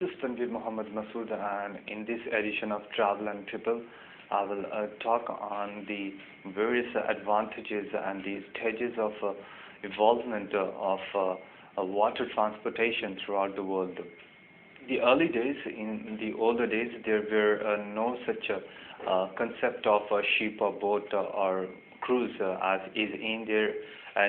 This is Tanvir Muhammad Masood, and in this edition of Travel and Triple, I will talk on the various advantages and the stages of evolvement of water transportation throughout the world. The early days, in the older days, there were no such concept of a ship or boat or cruise as is in there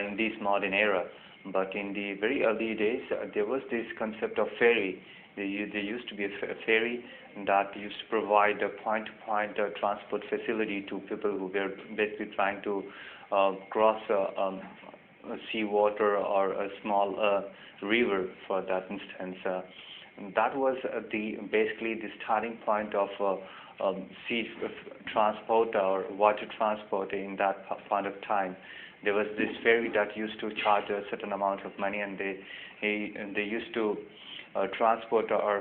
in this modern era. But in the very early days, there was this concept of ferry. There used to be a ferry that used to provide a point-to-point transport facility to people who were basically trying to cross seawater or a small river for that instance. That was basically the starting point of sea transport or water transport in that point of time. There was this ferry that used to charge a certain amount of money, and they used to transport or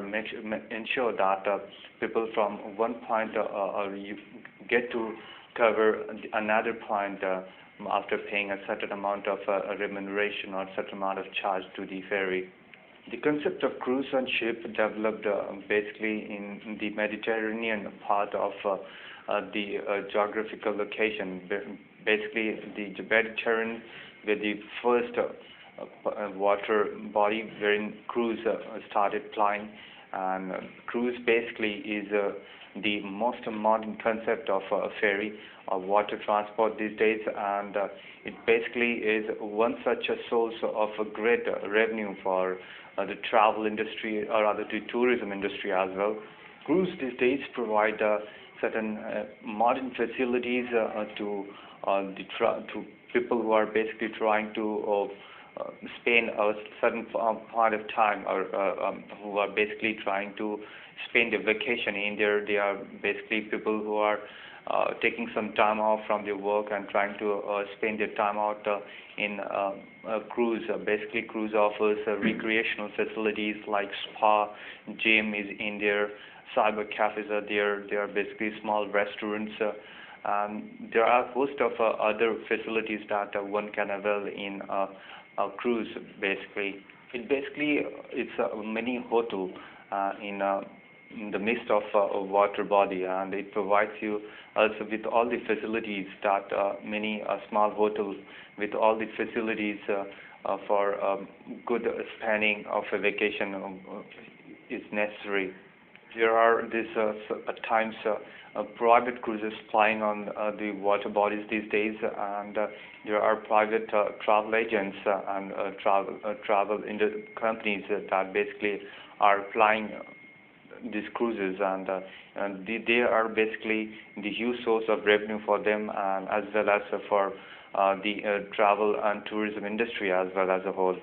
ensure that people from one point you get to cover another point after paying a certain amount of remuneration or certain amount of charge to the ferry. The concept of cruise on ship developed basically in the Mediterranean part of the geographical location. Basically, the Mediterranean were the first water body wherein cruise started plying, and cruise basically is the most modern concept of a ferry or water transport these days, and it basically is one such a source of a great revenue for the travel industry or rather the tourism industry as well. Cruise these days provide certain modern facilities to people who are basically trying to spend a certain part of time or who are basically trying to spend a vacation in there. They are basically people who are taking some time off from their work and trying to spend their time out in a cruise. Basically, cruise offers recreational facilities like spa, gym is in there, cyber cafes are there. There are basically small restaurants. There are a host of other facilities that one can avail in a cruise. Basically, it's a mini hotel in the midst of a water body, and it provides you also with all the facilities that many small hotels with all the facilities for good spanning of a vacation is necessary. There are at times private cruises plying on the water bodies these days, and there are private travel agents and travel companies that basically are flying these cruises, and they are basically the huge source of revenue for them, and as well as for the travel and tourism industry as well as a whole.